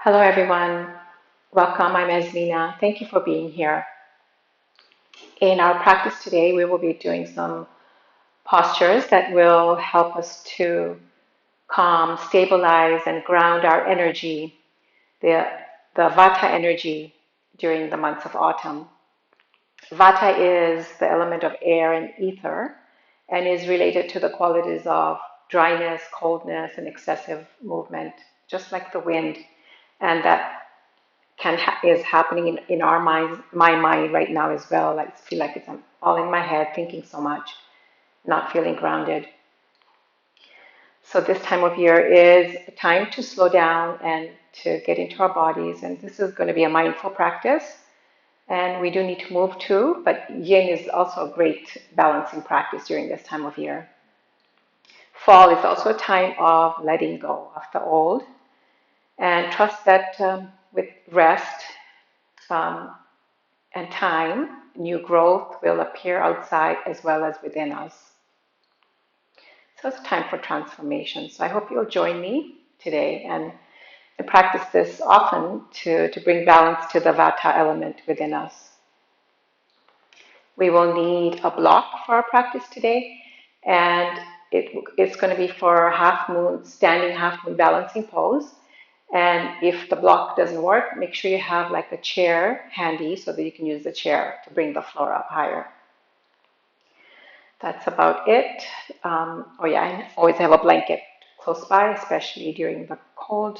Hello, everyone. Welcome. I'm Azmina. Thank you for being here. In our practice today, we will be doing some postures that will help us to calm, stabilize, and ground our energy, the, the Vata energy during the months of autumn. Vata is the element of air and ether and is related to the qualities of dryness, coldness, and excessive movement, just like the wind. And that is happening in our minds, my mind right now as well. I feel like it's all in my head, thinking so much, not feeling grounded. So this time of year is a time to slow down and to get into our bodies. And this is going to be a mindful practice. And we do need to move too, but yin is also a great balancing practice during this time of year. Fall is also a time of letting go of the old and trust that with rest, and time, new growth will appear outside as well as within us. So it's time for transformation. So I hope you'll join me today and practice this often to bring balance to the Vata element within us. We will need a block for our practice today, and it's going to be for half moon, standing half moon balancing pose. And if the block doesn't work, make sure you have like a chair handy so that you can use the chair to bring the floor up higher. That's about it. I always have a blanket close by, especially during the cold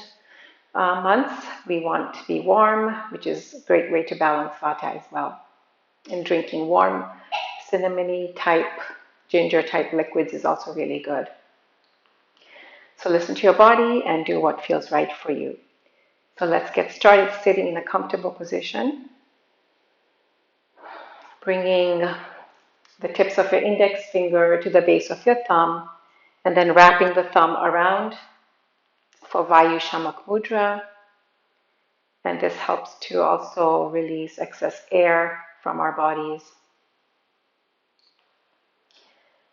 months. We want to be warm, which is a great way to balance Vata as well. And drinking warm, cinnamony type, ginger type liquids is also really good. So listen to your body and do what feels right for you. So let's get started sitting in a comfortable position. Bringing the tips of your index finger to the base of your thumb and then wrapping the thumb around for Vayu Shamak Mudra. And this helps to also release excess air from our bodies.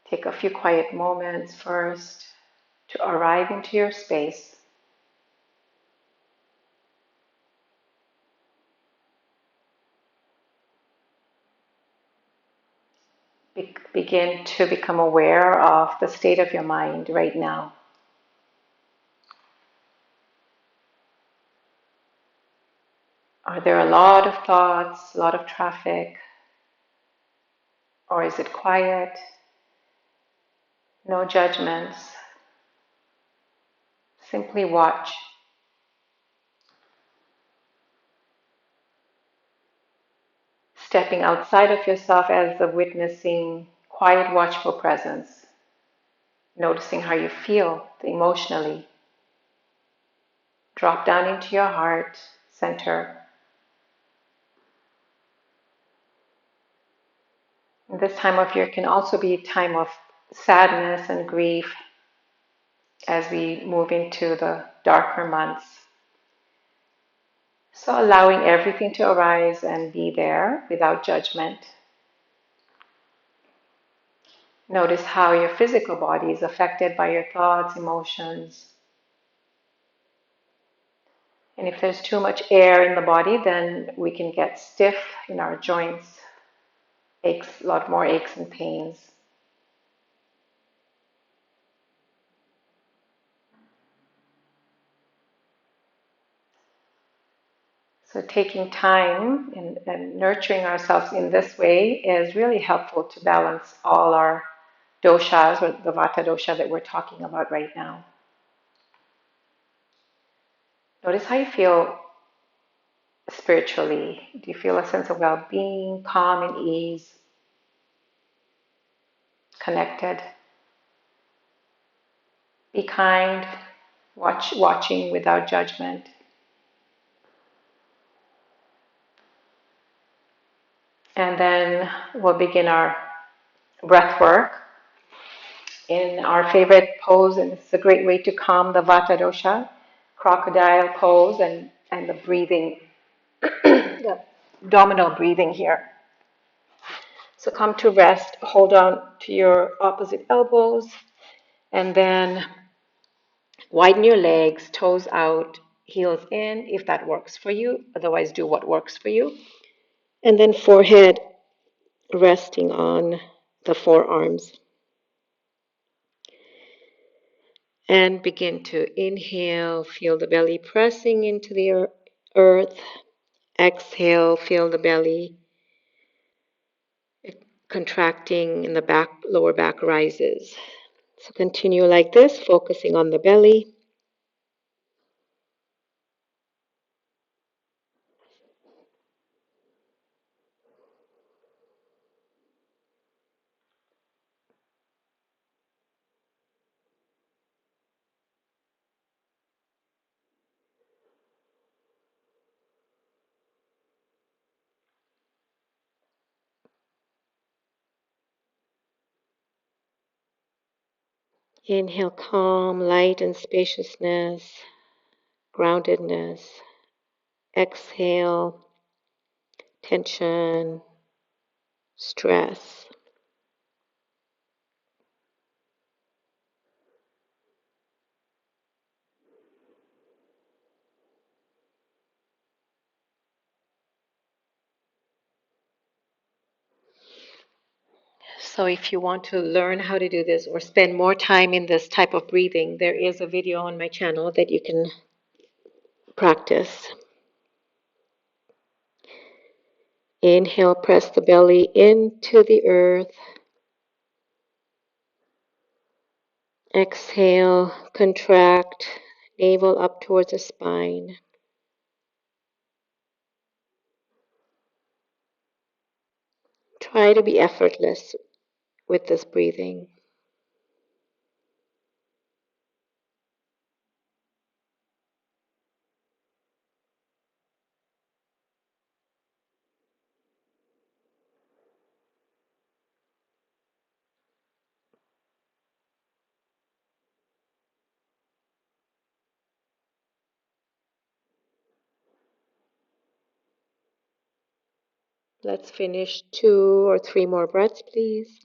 Take a few quiet moments first to arrive into your space. Begin to become aware of the state of your mind right now. Are there a lot of thoughts, a lot of traffic? Or is it quiet? No judgments. Simply watch. Stepping outside of yourself as the witnessing quiet, watchful presence. Noticing how you feel emotionally. Drop down into your heart center. This time of year can also be a time of sadness and grief as we move into the darker months. So allowing everything to arise and be there without judgment. Notice how your physical body is affected by your thoughts, emotions. And if there's too much air in the body, then we can get stiff in our joints, aches, a lot more aches and pains. So taking time and nurturing ourselves in this way is really helpful to balance all our doshas, or the Vata dosha that we're talking about right now. Notice how you feel spiritually. Do you feel a sense of well-being, calm and ease, connected? Be kind, watching without judgment. And then we'll begin our breath work in our favorite pose, and it's a great way to calm the Vata dosha, crocodile pose, and the breathing, the abdominal breathing here. So come to rest, hold on to your opposite elbows, and then widen your legs, toes out, heels in if that works for you. Otherwise, do what works for you. And then forehead resting on the forearms. And begin to inhale, feel the belly pressing into the earth. Exhale, feel the belly contracting and the back, lower back rises. So continue like this, focusing on the belly. Inhale, calm, light and spaciousness, groundedness. Exhale, tension, stress. So if you want to learn how to do this or spend more time in this type of breathing, there is a video on my channel that you can practice. Inhale, press the belly into the earth. Exhale, contract, navel up towards the spine. Try to be effortless with this breathing. Let's finish 2 or 3 more breaths, please.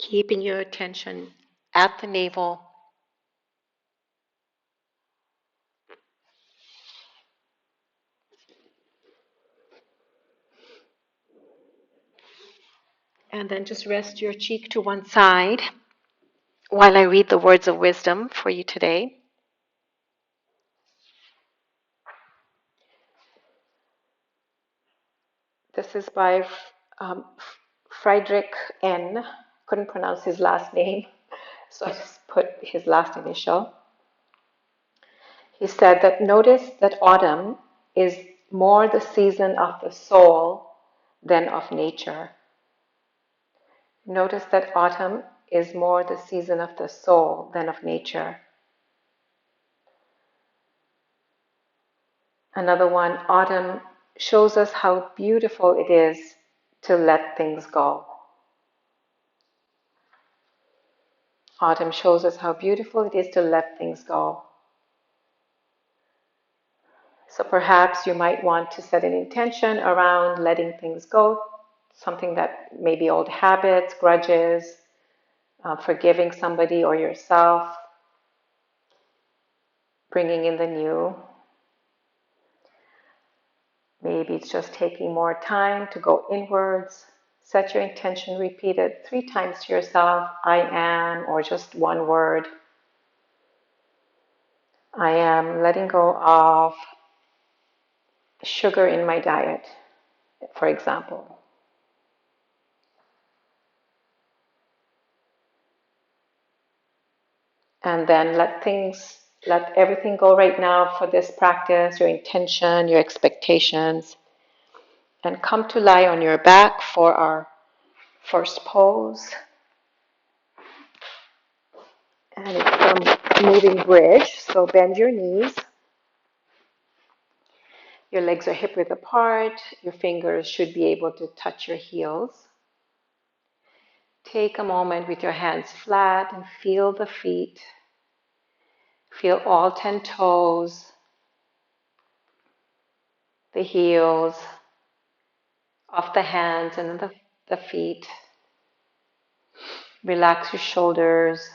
Keeping your attention at the navel. And then just rest your cheek to one side while I read the words of wisdom for you today. This is by Friedrich N. Couldn't pronounce his last name, so I just put his last initial. He said that notice that autumn is more the season of the soul than of nature. Notice that autumn is more the season of the soul than of nature. Another one, autumn shows us how beautiful it is to let things go. Autumn shows us how beautiful it is to let things go. So perhaps you might want to set an intention around letting things go, something that may be old habits, grudges, forgiving somebody or yourself, bringing in the new. Maybe it's just taking more time to go inwards. Set your intention, repeat it 3 times to yourself, I am, or just one word. I am letting go of sugar in my diet, for example. And then let everything go right now for this practice, your intention, your expectations. And come to lie on your back for our first pose. And it's a moving bridge, so bend your knees. Your legs are hip width apart. Your fingers should be able to touch your heels. take a moment with your hands flat and feel the feet. Feel all 10 toes, the heels of the hands and the feet. Relax your shoulders.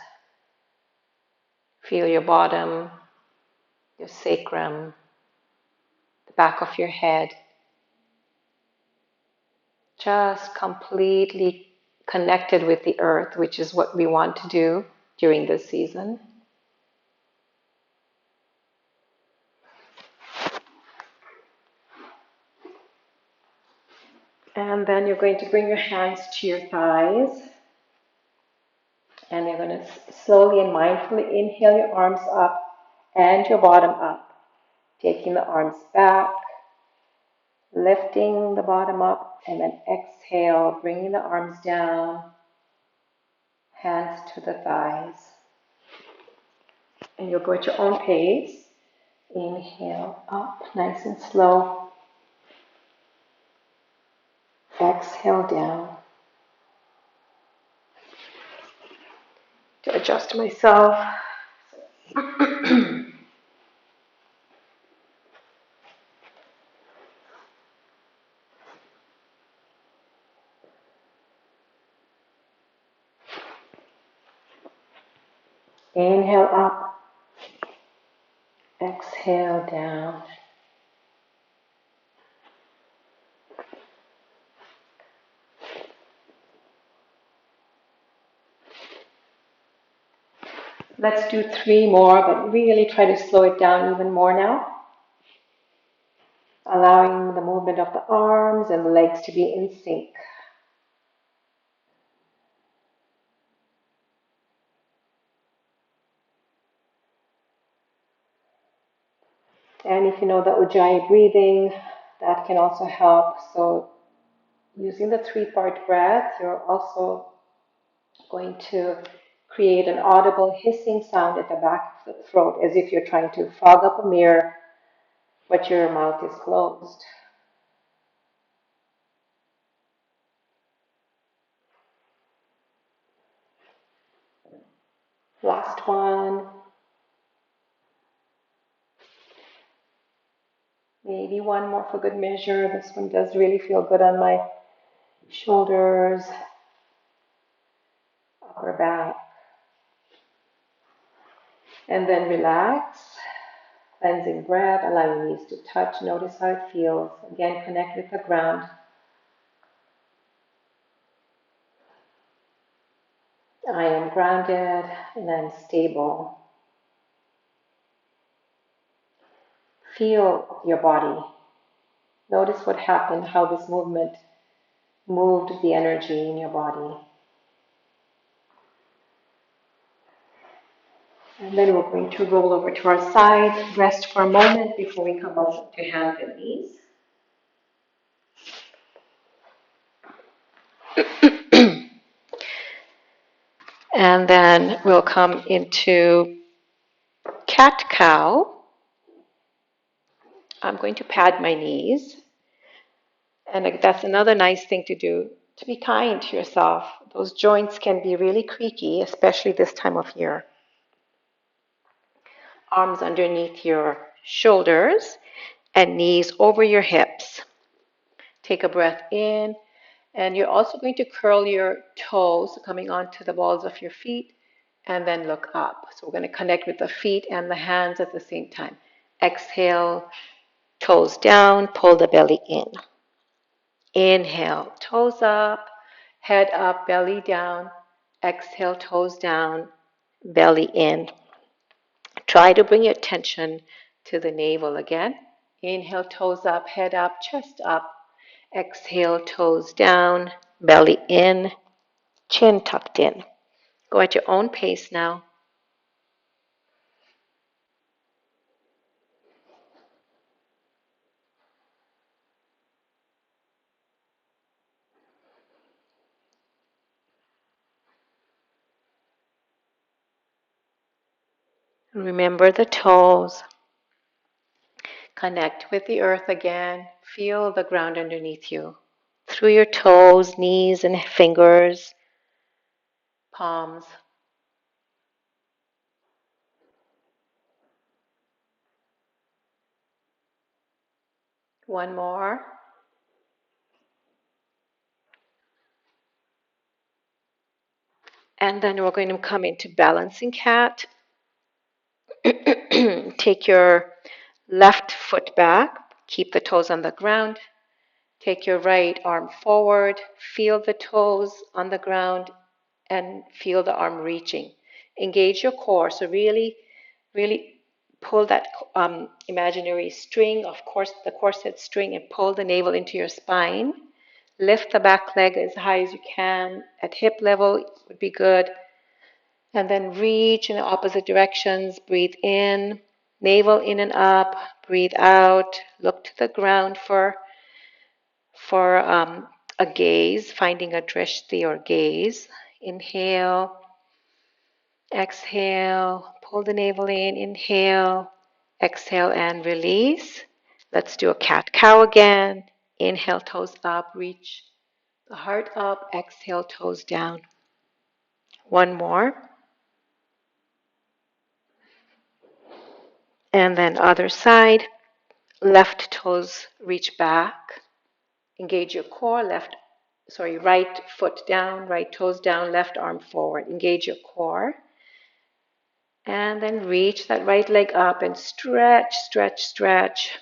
Feel your bottom, your sacrum, the back of your head. Just completely connected with the earth, which is what we want to do during this season. And then you're going to bring your hands to your thighs. And you're going to slowly and mindfully inhale your arms up and your bottom up. Taking the arms back, lifting the bottom up, and then exhale, bringing the arms down, hands to the thighs. And you'll go at your own pace. Inhale up, nice and slow. Exhale down. To adjust myself. Inhale up. Exhale down. Let's do 3 more, but really try to slow it down even more now. Allowing the movement of the arms and the legs to be in sync. And if you know the Ujjayi breathing, that can also help. So using the 3-part breath, you're also going to create an audible hissing sound at the back of the throat, as if you're trying to fog up a mirror, but your mouth is closed. Last one. Maybe one more for good measure. This one does really feel good on my shoulders, upper back. And then relax. Cleansing breath, allow your knees to touch. Notice how it feels. Again, connect with the ground. I am grounded and I'm stable. Feel your body. Notice what happened, how this movement moved the energy in your body. And then we're going to roll over to our side, rest for a moment before we come up to hands and knees. And then we'll come into cat-cow. I'm going to pad my knees. And that's another nice thing to do, to be kind to yourself. Those joints can be really creaky, especially this time of year. Arms underneath your shoulders and knees over your hips. Take a breath in, and you're also going to curl your toes coming onto the balls of your feet and then look up. So we're going to connect with the feet and the hands at the same time. Exhale, toes down, pull the belly in. Inhale, toes up, head up, belly down. Exhale, toes down, belly in. Try to bring your attention to the navel again. Inhale, toes up, head up, chest up. Exhale, toes down, belly in, chin tucked in. Go at your own pace now. Remember the toes. Connect with the earth again. Feel the ground underneath you. Through your toes, knees, and fingers. palms. One more. And then we're going to come into balancing cat. Take your left foot back, keep the toes on the ground. Take your right arm forward, feel the toes on the ground, and feel the arm reaching. Engage your core. So really, really pull that imaginary string, of course, the corset string, and pull the navel into your spine. Lift the back leg as high as you can. At hip level would be good. And then reach in the opposite directions. Breathe in, navel in and up. Breathe out. Look to the ground for a gaze, finding a drishti or gaze. Inhale, exhale, pull the navel in, inhale, exhale, and release. Let's do a cat-cow again. Inhale, toes up, reach the heart up, exhale, toes down. One more. And then other side, left toes reach back. Engage your core, right foot down, right toes down, left arm forward. Engage your core. And then reach that right leg up and stretch, stretch, stretch.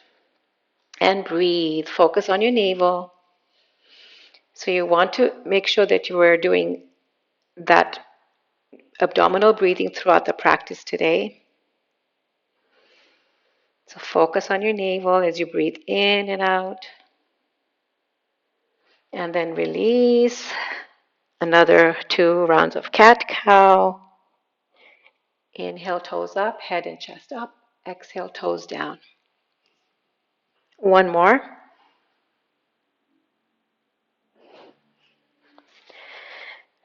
And breathe. Focus on your navel. So you want to make sure that you are doing that abdominal breathing throughout the practice today. So focus on your navel as you breathe in and out. And then release. Another 2 rounds of cat-cow. Inhale, toes up, head and chest up. Exhale, toes down. One more.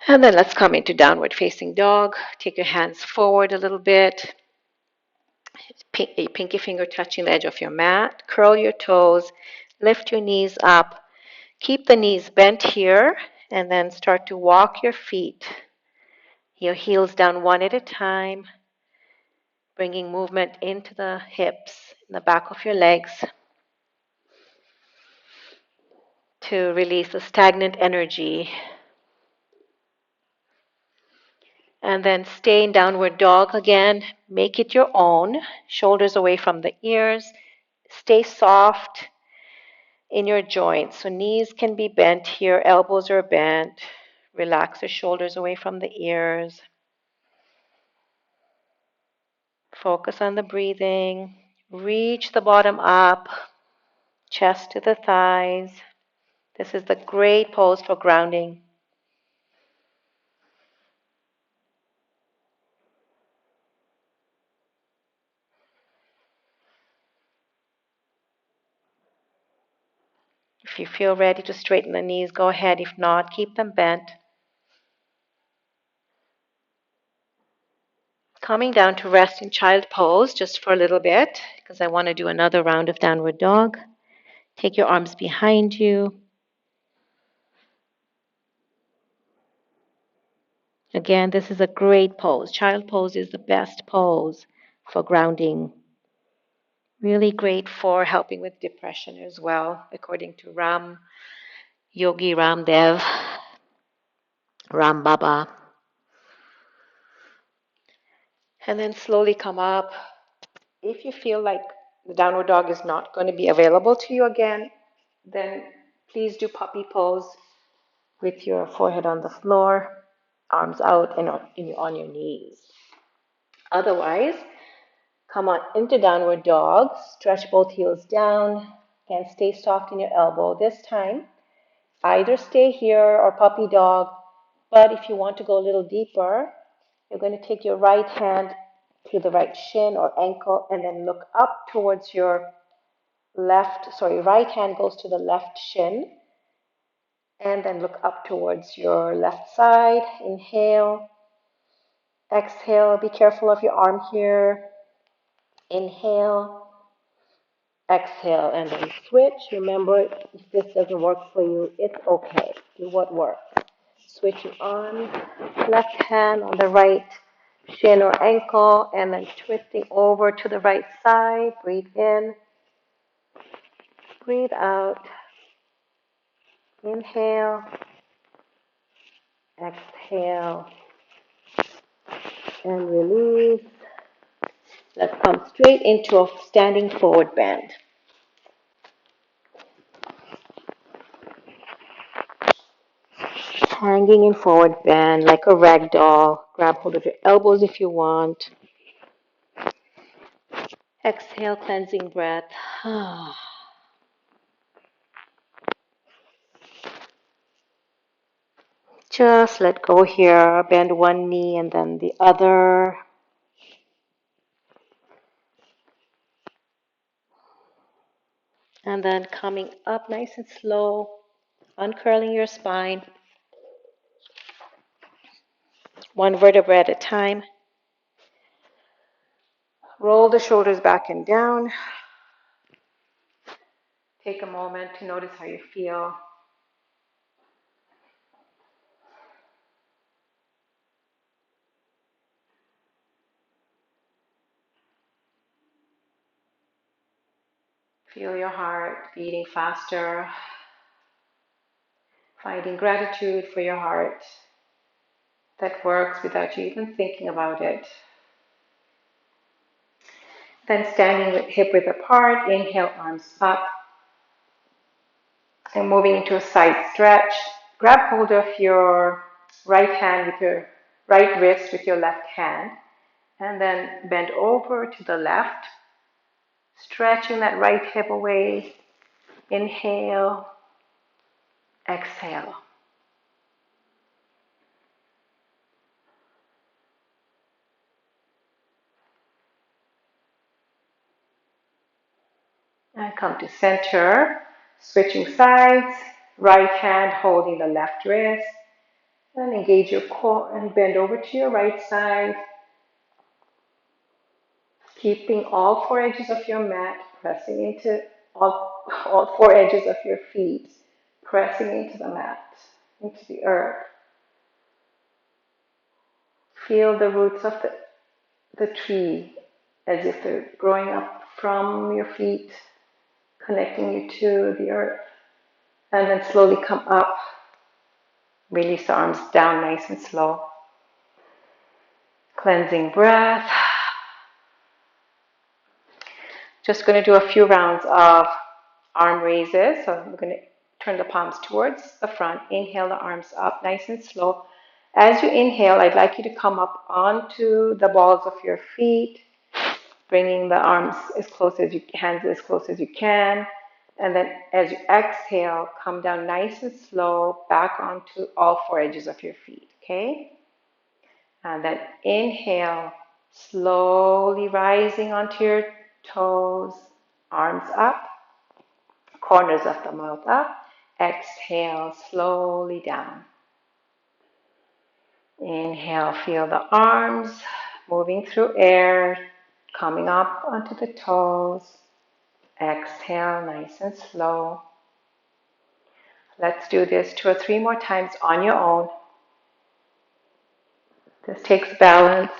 And then let's come into downward facing dog. Take your hands forward a little bit. A pinky finger touching the edge of your mat. Curl your toes. Lift your knees up. Keep the knees bent here. And then start to walk your feet. Your heels down one at a time. Bringing movement into the hips, in the back of your legs. To release the stagnant energy. And then stay in downward dog again. Make it your own. Shoulders away from the ears. Stay soft in your joints. So knees can be bent here, elbows are bent. Relax the shoulders away from the ears. Focus on the breathing. Reach the bottom up, chest to the thighs. This is the great pose for grounding. If you feel ready to straighten the knees, go ahead. If not, keep them bent. Coming down to rest in child pose just for a little bit because I want to do another round of downward dog. Take your arms behind you. Again, this is a great pose. Child pose is the best pose for grounding. Really great for helping with depression as well, according to Yogi Ramdev, Ram Baba. And then slowly come up. If you feel like the downward dog is not going to be available to you again, then please do puppy pose with your forehead on the floor, arms out and on your knees. Otherwise, come on into downward dog, stretch both heels down, and stay soft in your elbow. This time, either stay here or puppy dog, but if you want to go a little deeper, you're going to take your right hand to the right shin or ankle and then look up towards your right hand goes to the left shin and then look up towards your left side. Inhale, exhale, be careful of your arm here. Inhale, exhale, and then switch. Remember, if this doesn't work for you, it's okay. Do what works. Switching on, left hand on the right shin or ankle, and then twisting over to the right side. Breathe in, breathe out. Inhale, exhale, and release. Let's come straight into a standing forward bend. Hanging in forward bend like a rag doll. Grab hold of your elbows if you want. Exhale, cleansing breath. Just let go here. Bend one knee and then the other. And then coming up nice and slow, uncurling your spine. One vertebra at a time. Roll the shoulders back and down. Take a moment to notice how you feel. Feel your heart beating faster. Finding gratitude for your heart that works without you even thinking about it. Then standing with hip width apart, inhale, arms up. And moving into a side stretch. Grab hold of your right hand with your right wrist with your left hand. And then bend over to the left. Stretching that right hip away. Inhale, exhale. And come to center, switching sides, right hand holding the left wrist, and engage your core and bend over to your right side, keeping all four edges of your mat, pressing into all four edges of your feet, pressing into the mat, into the earth. Feel the roots of the tree as if they're growing up from your feet, connecting you to the earth. And then slowly come up. Release the arms down nice and slow. Cleansing breath. Just going to do a few rounds of arm raises. So I'm going to turn the palms towards the front. Inhale the arms up nice and slow. As you inhale, I'd like you to come up onto the balls of your feet, bringing the arms as close as you, hands as close as you can. And then as you exhale, come down nice and slow back onto all four edges of your feet, okay? And then inhale, slowly rising onto your toes, arms up, corners of the mouth up. Exhale, slowly down. Inhale, feel the arms moving through air, coming up onto the toes. Exhale, nice and slow. Let's do this 2 or 3 more times on your own. This takes balance.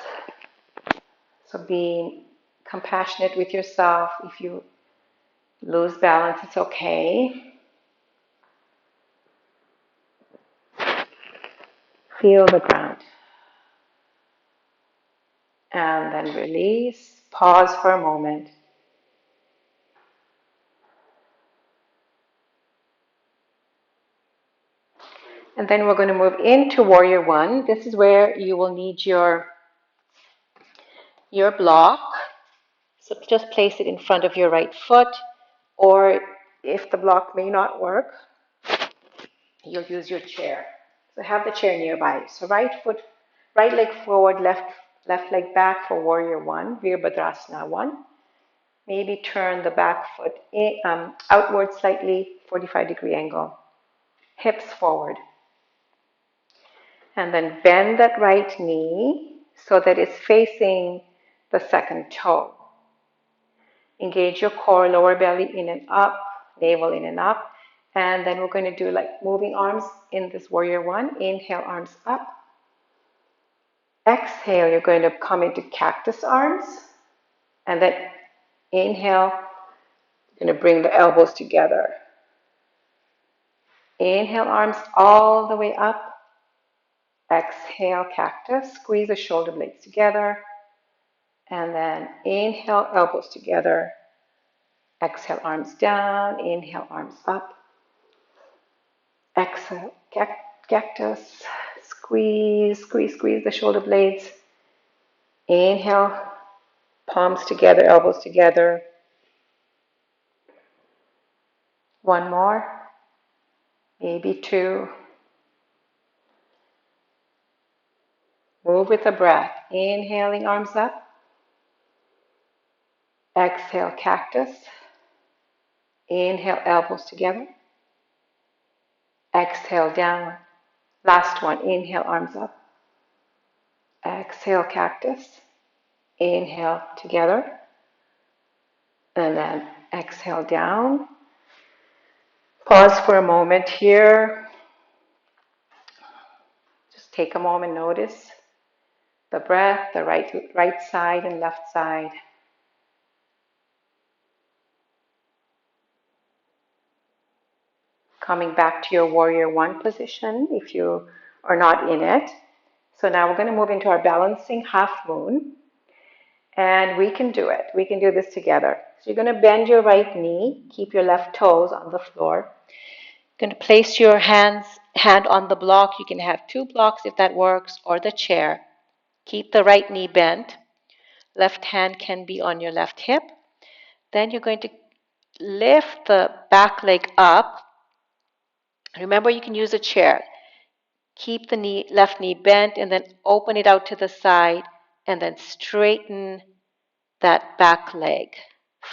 So being compassionate with yourself. If you lose balance, it's okay. Feel the ground. And then release. Pause for a moment. And then we're going to move into Warrior One. This is where you will need your block. So just place it in front of your right foot, or if the block may not work, you'll use your chair. So have the chair nearby. So right leg forward, left leg back for Warrior One, Virabhadrasana 1. Maybe turn the back foot outward slightly, 45-degree angle. Hips forward. And then bend that right knee so that it's facing the second toe. Engage your core, lower belly in and up, navel in and up. And then we're going to do like moving arms in this warrior one. Inhale, arms up. Exhale, you're going to come into cactus arms. And then inhale, you're going to bring the elbows together. Inhale, arms all the way up. Exhale, cactus. Squeeze the shoulder blades together. And then inhale, elbows together. Exhale, arms down. Inhale, arms up. Exhale, cactus. Squeeze, squeeze, squeeze the shoulder blades. Inhale, palms together, elbows together. One more, maybe two. Move with the breath. Inhaling, arms up. Exhale, cactus. Inhale, elbows together. Exhale, down. Last one. Inhale, arms up. Exhale, cactus. Inhale, together. And then exhale, down. Pause for a moment here. Just take a moment, notice the breath, the right side and left side. Coming back to your warrior one position if you are not in it. So now we're going to move into our balancing half moon. And we can do it. We can do this together. So you're going to bend your right knee, keep your left toes on the floor. You're going to place your hand on the block. You can have two blocks if that works, or the chair. Keep the right knee bent. Left hand can be on your left hip. Then you're going to lift the back leg up. Remember, you can use a chair. Keep the left knee bent and then open it out to the side and then straighten that back leg.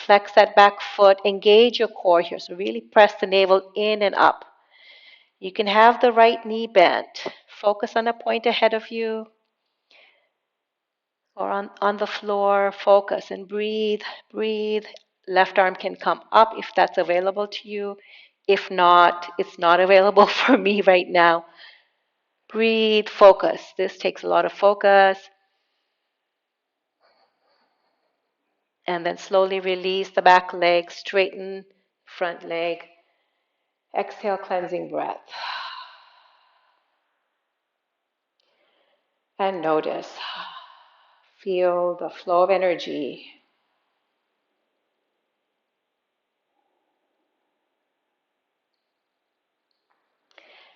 Flex that back foot, engage your core here. So really press the navel in and up. You can have the right knee bent. Focus on a point ahead of you or on the floor. Focus and breathe, breathe. Left arm can come up if that's available to you. If not, it's not available for me right now. Breathe, focus. This takes a lot of focus. And then slowly release the back leg, straighten front leg. Exhale, cleansing breath. And notice, feel the flow of energy.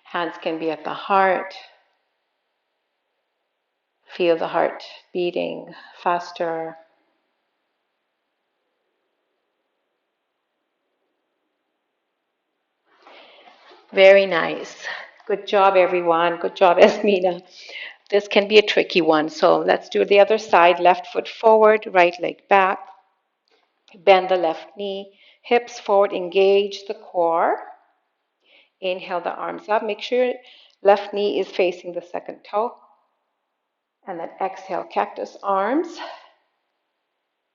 Hands can be at the heart. Feel the heart beating faster. Very nice. Good job, everyone. Good job, Azmina. This can be a tricky one. So let's do the other side. Left foot forward, right leg back. Bend the left knee. Hips forward, engage the core. Inhale the arms up. Make sure left knee is facing the second toe. And then exhale, cactus arms.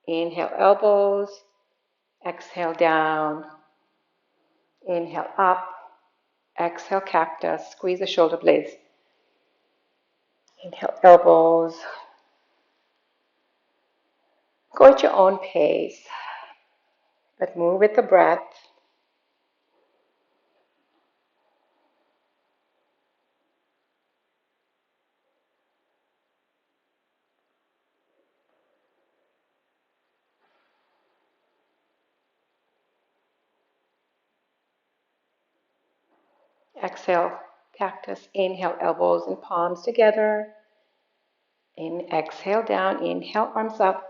Inhale, elbows. Exhale, down. Inhale, up. Exhale, cactus. Squeeze the shoulder blades. Inhale, elbows. Go at your own pace, but move with the breath. Exhale, cactus. Inhale, elbows and palms together. Exhale, down. Inhale, arms up.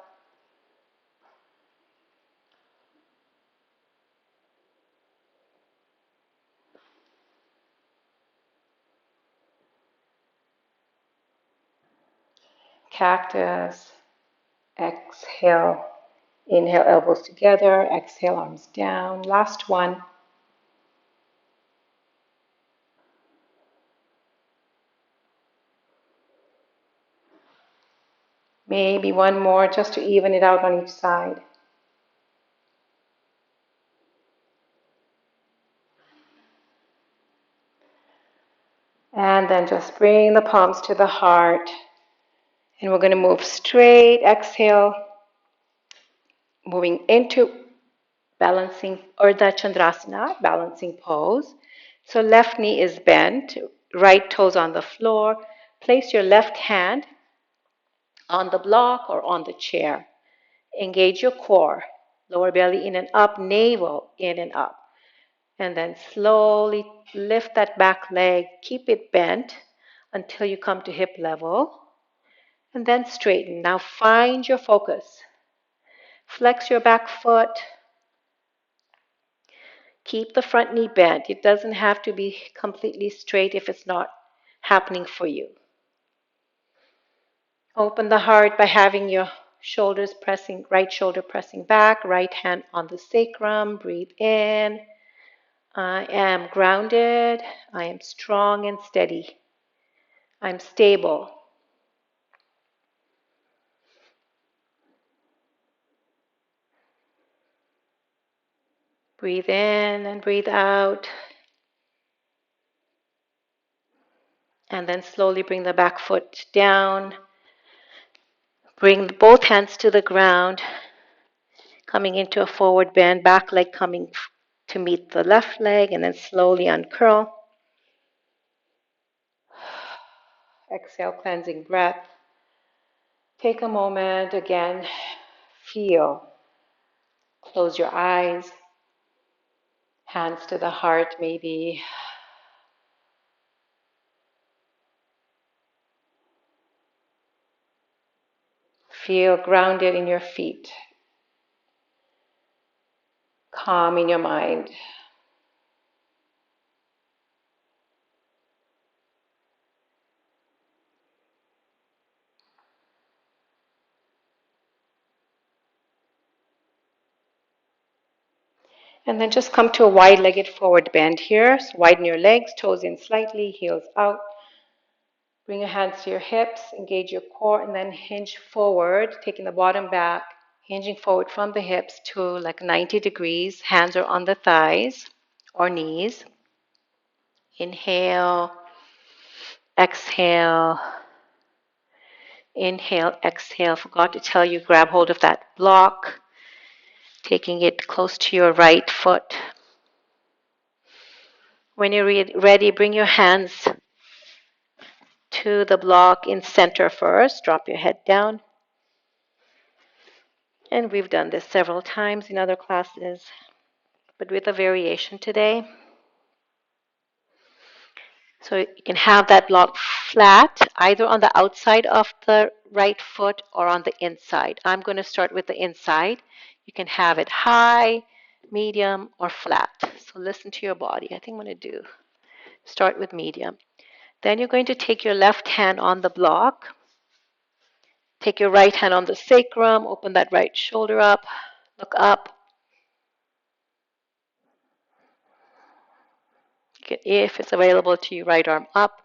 Cactus. Exhale. Inhale, elbows together. Exhale, arms down. Last one. Maybe one more just to even it out on each side. And then just bring the palms to the heart. And we're going to move straight. Exhale. Moving into balancing Urda Chandrasana, balancing pose. So left knee is bent, right toes on the floor. Place your left hand on the block or on the chair. Engage your core, lower belly in and up, navel in and up. And then slowly lift that back leg, keep it bent until you come to hip level. And then straighten. Now find your focus. Flex your back foot. Keep the front knee bent. It doesn't have to be completely straight if it's not happening for you. Open the heart by having your shoulders pressing, right shoulder pressing back, right hand on the sacrum. Breathe in. I am grounded. I am strong and steady. I'm stable. Breathe in and breathe out. And then slowly bring the back foot down. Bring both hands to the ground, coming into a forward bend, back leg coming to meet the left leg, and then slowly uncurl. Exhale, cleansing breath. Take a moment again, feel. Close your eyes, hands to the heart maybe. Feel grounded in your feet, calm in your mind. And then just come to a wide-legged forward bend here. So widen your legs, toes in slightly, heels out. Bring your hands to your hips, engage your core, and then hinge forward, taking the bottom back, hinging forward from the hips to like 90 degrees. Hands are on the thighs or knees. Inhale, exhale, inhale, exhale. Forgot to tell you, grab hold of that block, taking it close to your right foot. When you're ready, bring your hands to the block in center first. Drop your head down. And we've done this several times in other classes, but with a variation today. So you can have that block flat, either on the outside of the right foot or on the inside. I'm going to start with the inside. You can have it high, medium, or flat. So listen to your body. I think I'm going to start with medium. Then you're going to take your left hand on the block. Take your right hand on the sacrum. Open that right shoulder up. Look up. If it's available to you, right arm up.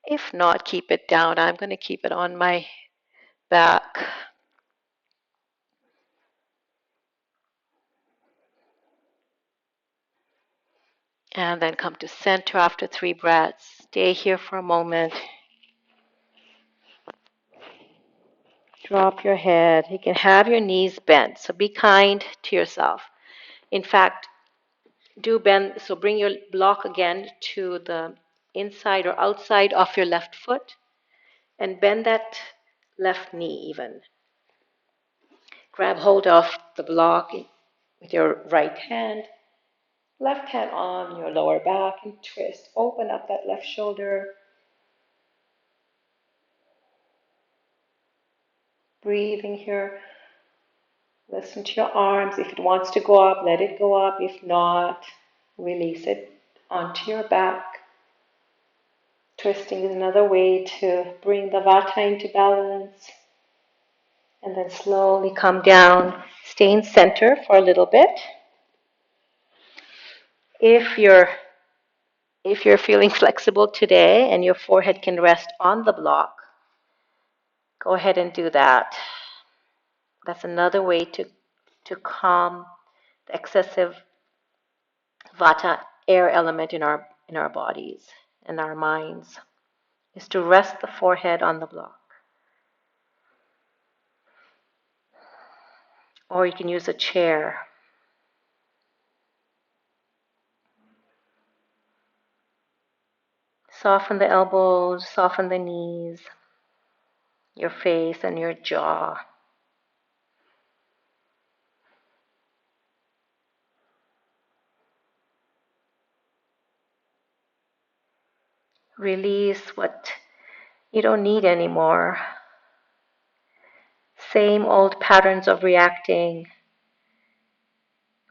If not, keep it down. I'm going to keep it on my back. And then come to center after 3 breaths. Stay here for a moment. Drop your head. You can have your knees bent. So be kind to yourself. In fact, do bend. So bring your block again to the inside or outside of your left foot. And bend that left knee even. Grab hold of the block with your right hand. Left hand on your lower back and twist. Open up that left shoulder. Breathing here. Listen to your arms. If it wants to go up, let it go up. If not, release it onto your back. Twisting is another way to bring the Vata into balance. And then slowly come down. Stay in center for a little bit. If you're feeling flexible today and your forehead can rest on the block, go ahead and do that. That's another way to calm the excessive Vata air element in our bodies. and our minds is to rest the forehead on the block. Or you can use a chair. Soften the elbows, soften the knees, your face and your jaw. Release what you don't need anymore. Same old patterns of reacting.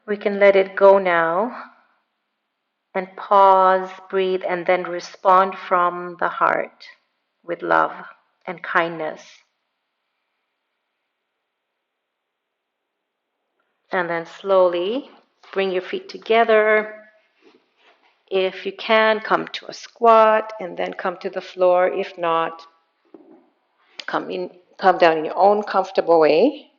We can let it go now and pause, breathe, and then respond from the heart with love and kindness. And then slowly bring your feet together. If you can, come to a squat and then come to the floor. If not, come down in your own comfortable way.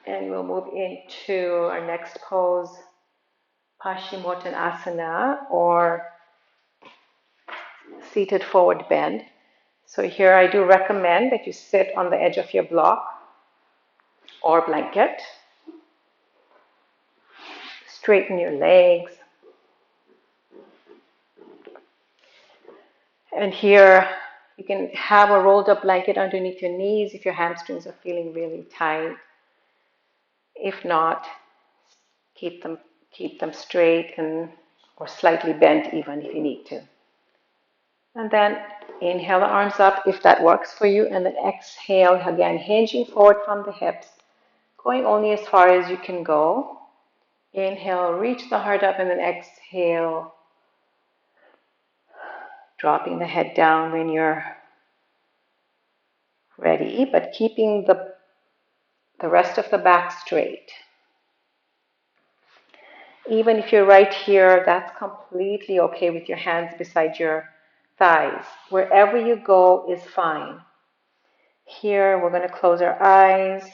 And we'll move into our next pose, Pashimoto Asana, or seated forward bend. So here I do recommend that you sit on the edge of your block or blanket. Straighten your legs. And here you can have a rolled up blanket underneath your knees if your hamstrings are feeling really tight. If not, keep them straight and or slightly bent even if you need to. And then inhale the arms up if that works for you, and then exhale again, hinging forward from the hips, going only as far as you can go. Inhale, reach the heart up, and then exhale, dropping the head down when you're ready, but keeping the rest of the back straight. Even if you're right here, that's completely okay with your hands beside your thighs. Wherever you go is fine. Here, we're going to close our eyes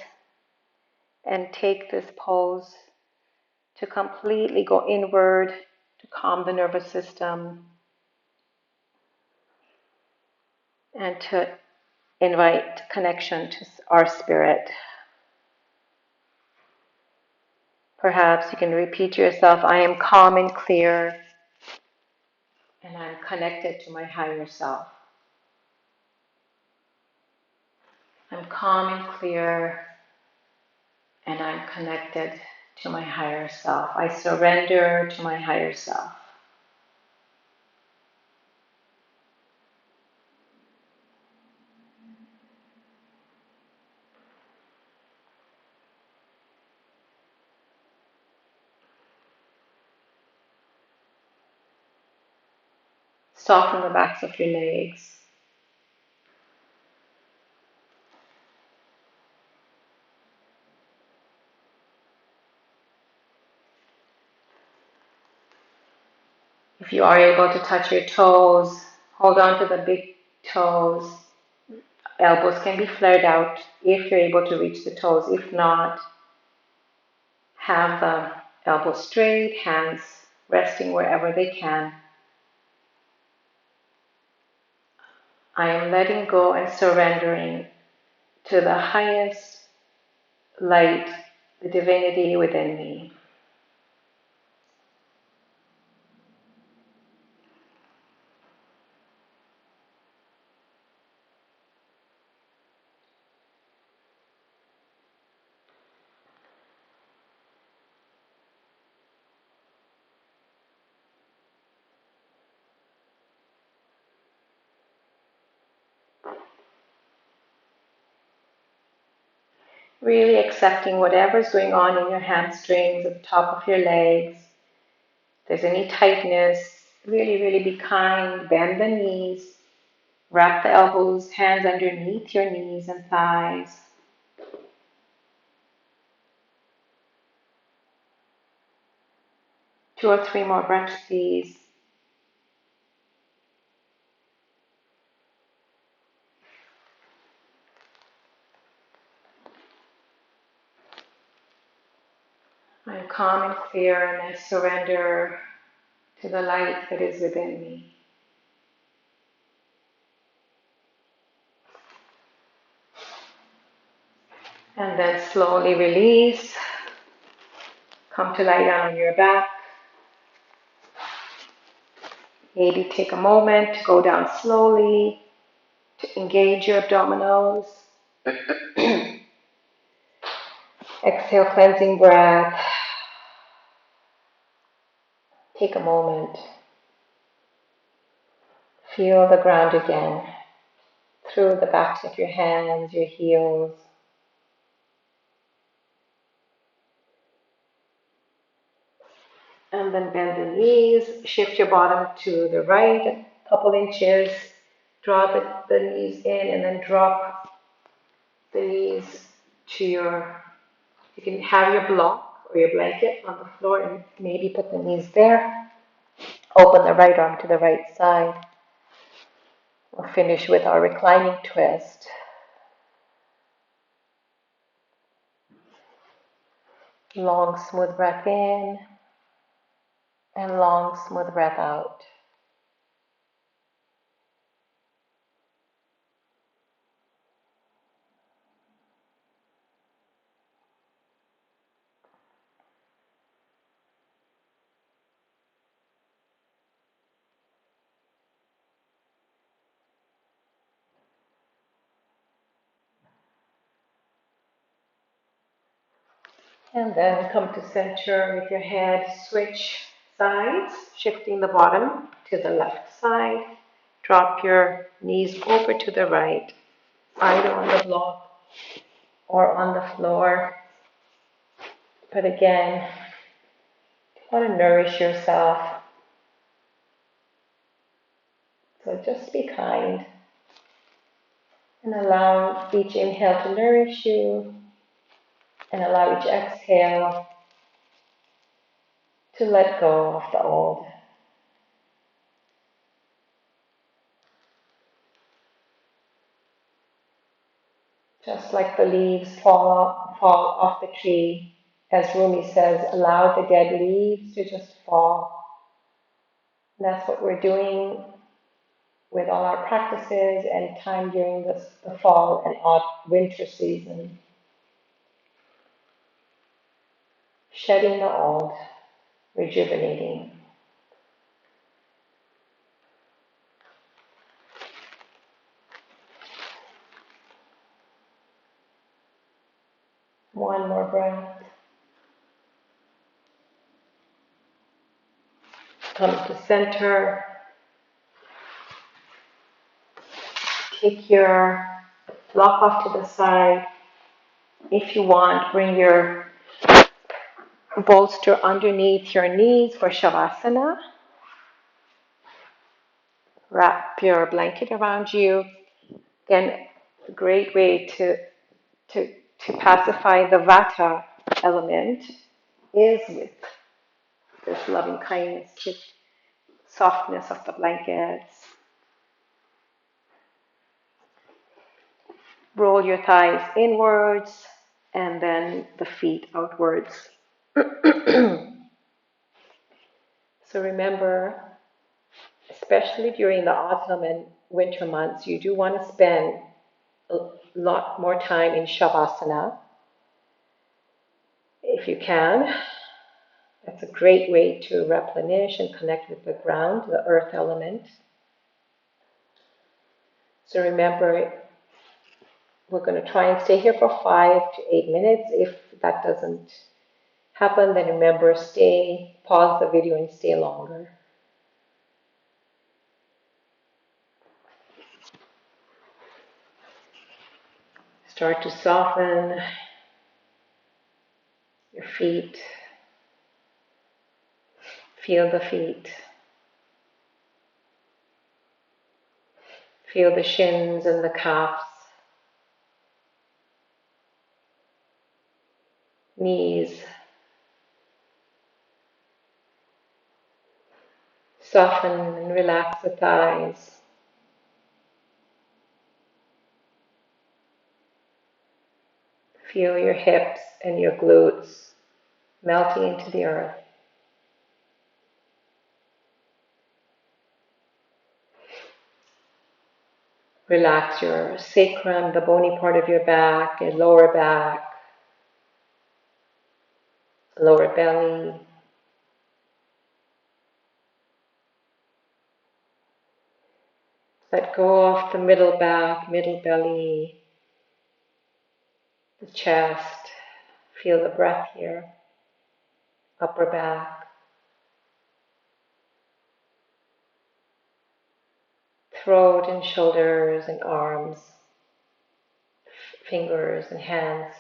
and take this pose to completely go inward, to calm the nervous system, and to invite connection to our spirit. Perhaps you can repeat to yourself, I am calm and clear, and I'm connected to my higher self. I'm calm and clear, and I'm connected to my higher self. I surrender to my higher self. Soften the backs of your legs. If you are able to touch your toes, hold on to the big toes. Elbows can be flared out if you're able to reach the toes. If not, have the elbows straight, hands resting wherever they can. I am letting go and surrendering to the highest light, the divinity within me. Really accepting whatever's going on in your hamstrings, at the top of your legs. If there's any tightness, really be kind. Bend the knees. Wrap the elbows, hands underneath your knees and thighs. Two or three more breaths, please. I'm calm and clear, and I surrender to the light that is within me. And then slowly release. Come to lie down on your back. Maybe take a moment to go down slowly, to engage your abdominals. Exhale, cleansing breath. Take a moment. Feel the ground again through the backs of your hands, your heels. And then bend the knees, shift your bottom to the right a couple inches, draw the knees in and then drop the knees to you can have your block or your blanket on the floor and maybe put the knees there. Open the right arm to the right side. We'll finish with our reclining twist. Long, smooth breath in and long, smooth breath out. And then come to center with your head, switch sides, shifting the bottom to the left side. Drop your knees over to the right, either on the block or on the floor. But again, you want to nourish yourself. So just be kind and allow each inhale to nourish you and allow each exhale to let go of the old. Just like the leaves fall off the tree, as Rumi says, allow the dead leaves to just fall. And that's what we're doing with all our practices and time during the fall and winter season. Shedding the old, rejuvenating. One more breath. Come to center. Take your block off to the side. If you want, bring your bolster underneath your knees for Shavasana. Wrap your blanket around you. Again, a great way to pacify the Vata element is with this loving kindness, with softness of the blankets. Roll your thighs inwards and then the feet outwards. So remember, especially during the autumn and winter months, you do want to spend a lot more time in Shavasana if you can. That's a great way to replenish and connect with the ground, the earth element. So remember, we're going to try and stay here for 5 to 8 minutes. If that doesn't happen, then remember, pause the video and stay longer. Start to soften your feet. Feel the feet. Feel the shins and the calves. Knees. Soften and relax the thighs. Feel your hips and your glutes melting into the earth. Relax your sacrum, the bony part of your back, your lower back, lower belly. Let go of the middle back, middle belly, the chest. Feel the breath here. Upper back, throat and shoulders and arms, fingers and hands.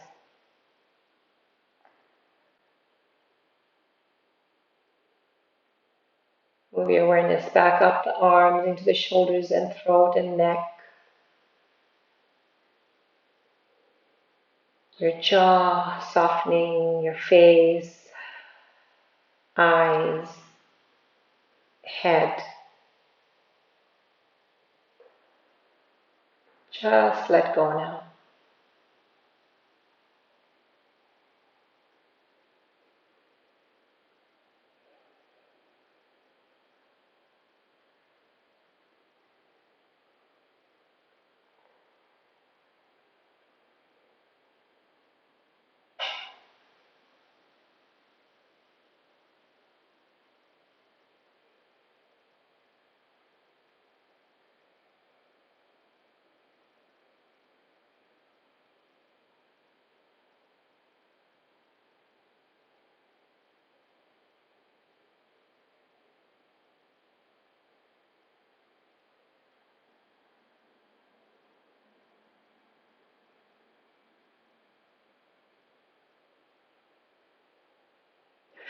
Move your awareness back up the arms into the shoulders and throat and neck. Your jaw softening, your face, eyes, head. Just let go now.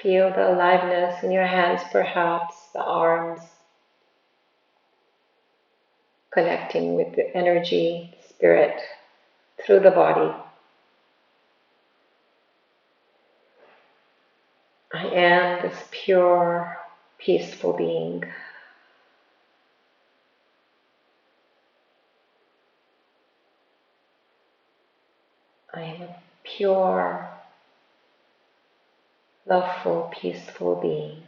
Feel the aliveness in your hands, perhaps, the arms, connecting with the energy, spirit, through the body. I am this pure, peaceful being. I am a pure, loveful, peaceful being.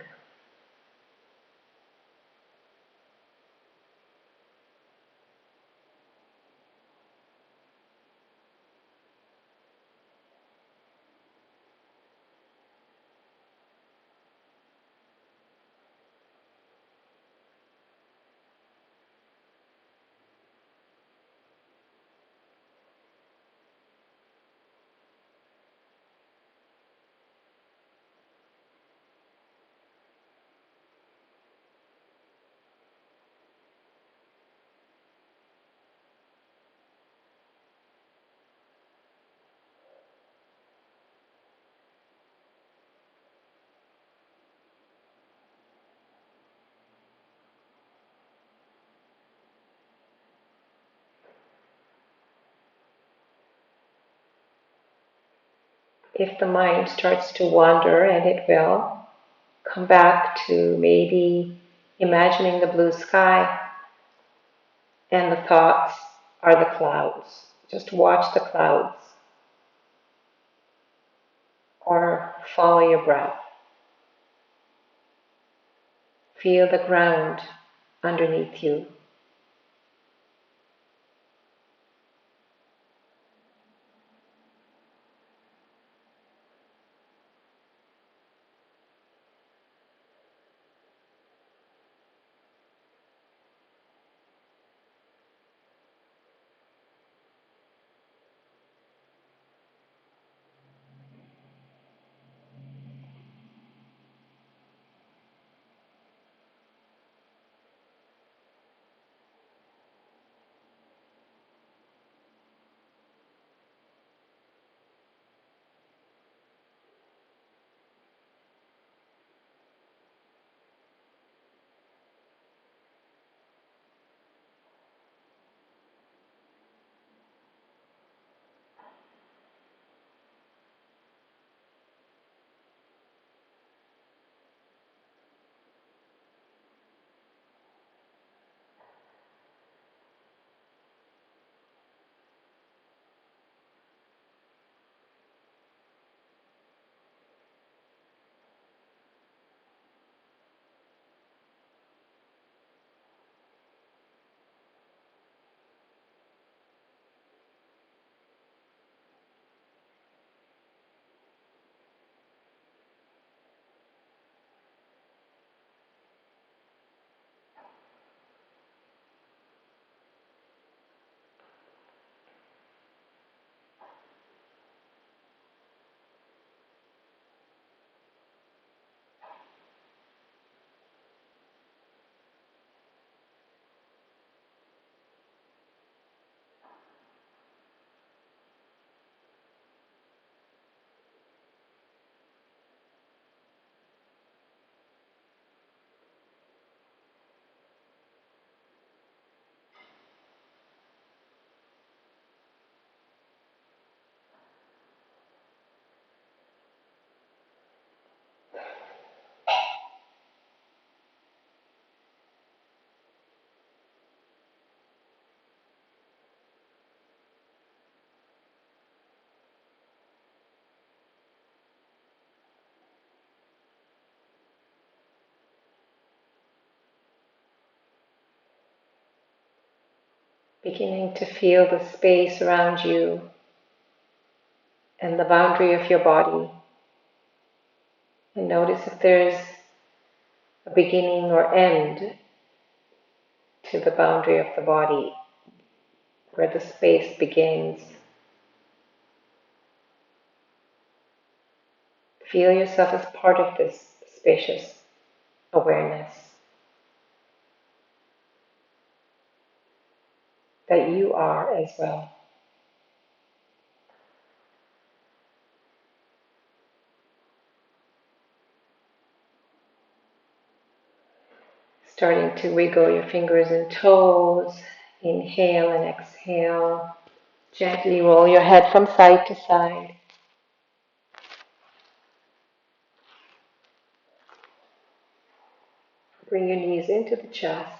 If the mind starts to wander, and it will, come back to maybe imagining the blue sky and the thoughts are the clouds. Just watch the clouds or follow your breath. Feel the ground underneath you. beginning to feel the space around you and the boundary of your body. And notice if there's a beginning or end to the boundary of the body, where the space begins. Feel yourself as part of this spacious awareness. That you are as well. Starting to wiggle your fingers and toes. Inhale and exhale. Gently roll your head from side to side. Bring your knees into the chest.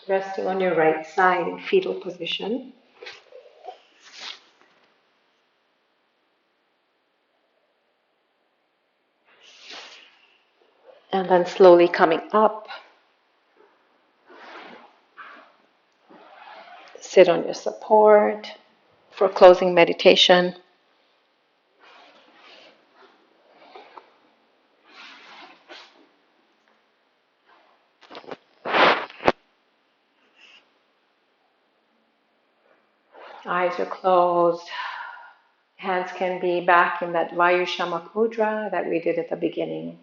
Resting on your right side in fetal position. And then slowly coming up. Sit on your support for closing meditation. Eyes are closed. Hands can be back in that Vayushamak mudra that we did at the beginning.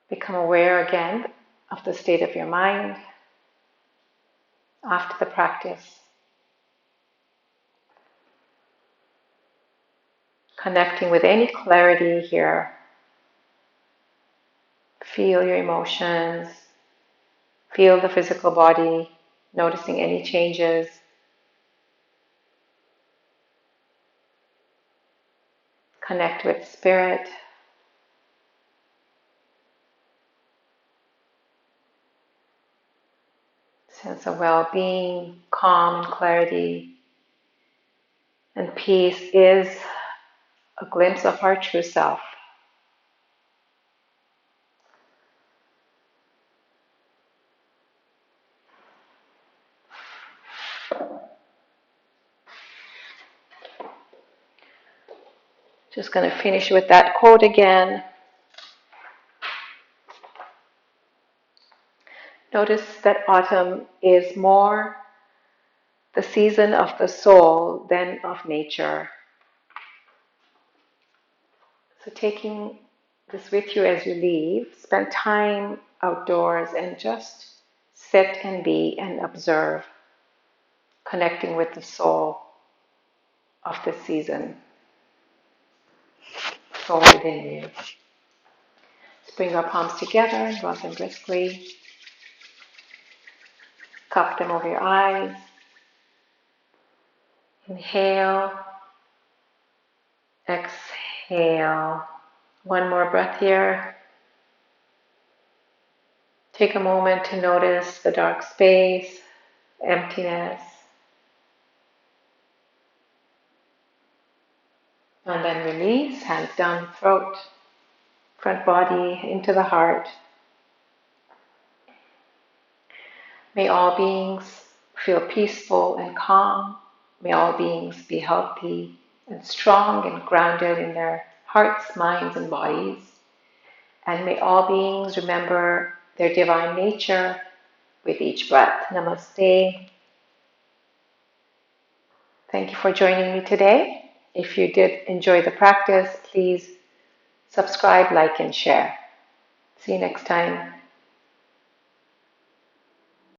Become aware again of the state of your mind after the practice. Connecting with any clarity here. Feel your emotions. Feel the physical body. Noticing any changes. Connect with spirit. Sense of well-being, calm and clarity. And peace is a glimpse of our true self. Just going to finish with that quote again. Notice that autumn is more the season of the soul than of nature. So taking this with you as you leave, spend time outdoors and just sit and be and observe, connecting with the soul of the season, soul within you. Let's bring our palms together and rub them briskly. Cup them over your eyes. Inhale, exhale. One more breath here. Take a moment to notice the dark space, emptiness. And then release, hands down the throat, front body into the heart. May all beings feel peaceful and calm. May all beings be healthy and strong and grounded in their hearts, minds, and bodies. And may all beings remember their divine nature with each breath. Namaste. Thank you for joining me today. If you did enjoy the practice, please subscribe, like, and share. See you next time.